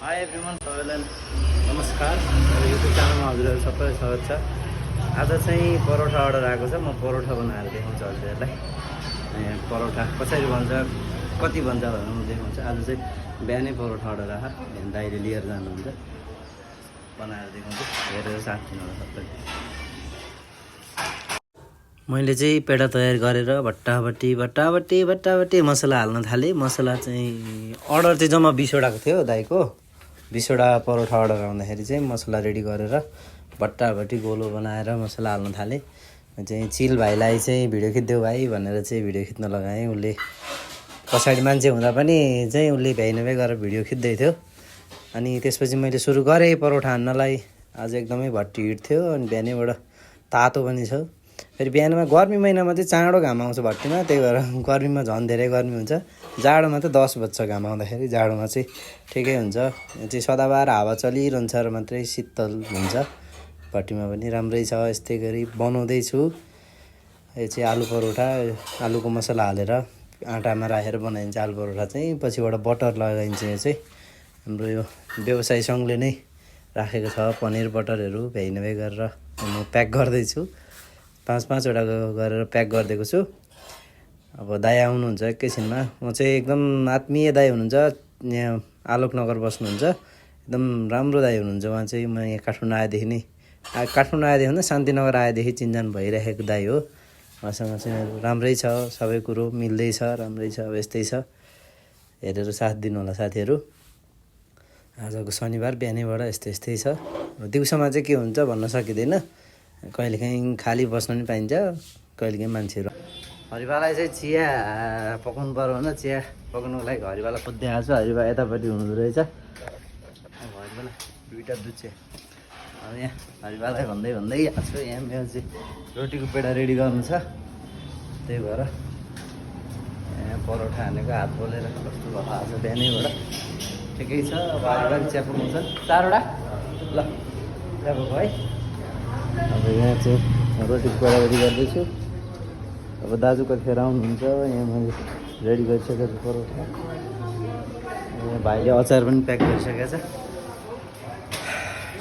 High everyone, सबैलाई नमस्कार। YouTube च्यानलमा हजुरहरू सबै स्वागत छ। आज चाहिँ परोठा अर्डर आएको छ। म परोठा बनाएर देखाउँछु हजुरहरूलाई। परोठा कसरी बन्छ, कति बन्छ भनेर म देखाउँछु। आज चाहिँ बिहानै परोठा अर्डर आएको, दाइले लिएर जानुहुन्छ, बनाएर देखाउँछु। हेरेर साथ दिनु होला सबैले। मैले चाहिँ पेडा तयार गरेर भट्टाभट्टी मसला हाल्न थालेँ। मसला चाहिँ अर्डर चाहिँ जम्मा 20वटाको थियो दाइको। 20वटा परोठा अर्डर आउँदाखेरि चाहिँ मसला रेडी गरेर भट्टाभट्टी गोलो बनाएर मसला हाल्न थालेँ। चाहिँ चिल भाइलाई चाहिँ भिडियो खिच्देऊ भाइ भनेर चाहिँ भिडियो खिच्न लगाएँ। उसले पछाडि मान्छे हुँदा पनि चाहिँ उसले भ्याइ गरेर भिडियो खिच्दै थियो। अनि त्यसपछि मैले सुरु गरेँ परोठा हान्नलाई। आज एकदमै भट्टी हिट थियो अनि बिहानैबाट तातो पनि छ। फेरि बिहानमा गर्मी महिनामा चाहिँ चाँडो घाम आउँछ भट्टीमा, त्यही भएर गर्मीमा झन् धेरै गर्मी हुन्छ। जाडोमा त 10 बज्छ घाम आउँदाखेरि, जाडोमा चाहिँ ठिकै हुन्छ। यो चाहिँ सदाबार हावा चलिरहन्छ र मात्रै शीतल हुन्छ। भट्टीमा पनि राम्रै छ। यस्तै गरी बनाउँदैछु। यो चाहिँ आलु परोठा, आलुको मसला हालेर आँटामा राखेर बनाइन्छ आलु परोठा चाहिँ। पछिबाट बटर लगाइन्छ। यो चाहिँ हाम्रो यो व्यवसाय सङ्घले नै राखेको छ। पनिर बटरहरू भ्याइ गरेर म प्याक गर्दैछु। 5-5वटा गरेर प्याक गरिदिएको छु। अब दाइ आउनुहुन्छ एकैछिनमा। म चाहिँ एकदम आत्मीय दाइ हुनुहुन्छ, यहाँ आलोकनगर बस्नुहुन्छ। एकदम राम्रो दाइ हुनुहुन्छ उहाँ चाहिँ। म यहाँ काठमाडौँ आएदेखि नै काठमाडौँ आएदेखि भन्दा शान्तिनगर आएदेखि चिनजान भइरहेको दाइ हो। उहाँसँग चाहिँ राम्रै छ, सबै कुरो मिल्दैछ, राम्रै छ। अब यस्तै छ, हेरेर साथ दिनु होला साथीहरू। आजको शनिबार बिहानैबाट यस्तै छ। दिउँसोमा चाहिँ के हुन्छ भन्न सकिँदैन। कहिलेकाहीँ खाली बस्न पनि पाइन्छ, कहिलेकाहीँ मान्छेहरू। हरिबालाई चाहिँ चिया पकाउनु पऱ्यो भने चिया पकाउनुको लागि हरिबाला खोज्दै आएको छु। हरिबा यतापट्टि हुनुहुँदो रहेछ। हरिबाला 2टा दुध चिया। अब यहाँ हरिबालाई भन्दै आएको छु। यहाँ मेरो चाहिँ रोटीको पेडा रेडी गर्नु छ, त्यही भएर यहाँ परोठा हानेको हात बोलेर कस्तो भयो आज बिहानैबाट। ठिकै छ। अब हरिबाले चिया पकाउँछ 4वटा। ल चिया पकाऊ है। अब यहाँ चाहिँ रोटीको पेडा रेडी गर्दैछु। अब दाजु कतिखेर आउनुहुन्छ। यहाँ मैले रेडी गरिसकेको छु परोठा। यहाँ भाइले अचार पनि प्याक गरिसकेको छ।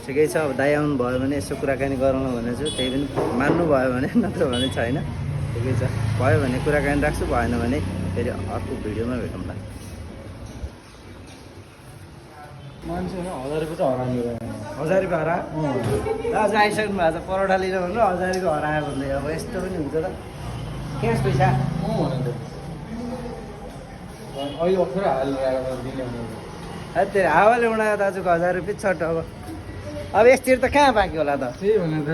ठिकै छ। अब दाइ आउनु भयो भने यसो कुराकानी गरौँ भनेको छु। त्यही पनि मान्नुभयो भने, नत्र भने छैन। ठिकै छ। भयो भने कुराकानी राख्छु, भएन भने फेरि अर्को भिडियोमा भेटौँला। मान्छे 1000 रुपियाँ चाहिँ हराउनु 1000 रुपियाँ हरा। दाजु आइसक्नु भएको छ परोठा लिएर भनेर 1000 रुपियाँ हरायो भन्दै। अब यस्तो पनि हुन्छ त, क्यास पैसा अहिले अप्ठ्यारो हालेर दिने त्यो हावाले उडायो दाजुको 1000 रुपियाँ छट। अब यसतिर त कहाँ बाँकी होला त। त्यही भनेर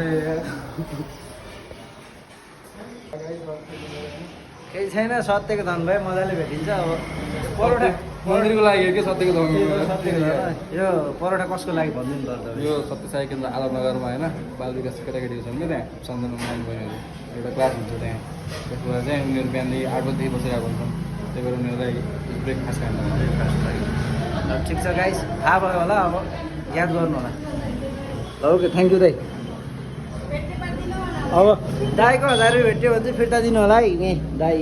केही छैन, सत्यको धन भयो, मजाले भेटिन्छ। अब परोठा मन्दिरको लागि के सत्यको धन। यो परोठा कसको लागि भनिदिनु पर्छ। यो सत्य साई केन्द्र आलोकनगरमा होइन, बाल विकास केटाकेटीहरू छन् कि त्यहाँ सन्दन नानी बहिनीहरू एउटा क्लास हुन्छ त्यहाँ। त्यसको लागि चाहिँ उनीहरू बिहानदेखि 8 बजीदेखि बसिरहेको हुन्छन्। त्यही भएर उनीहरूलाई ब्रेकफास्ट खानु ठिक छ गाइस, थाहा भयो होला। अब याद गर्नु होला। ओके, थ्याङ्क यू दाइ। अब दाइको 1000 रुपियाँ भेट्यो भने चाहिँ फिर्ता दिनु होला है। दाइ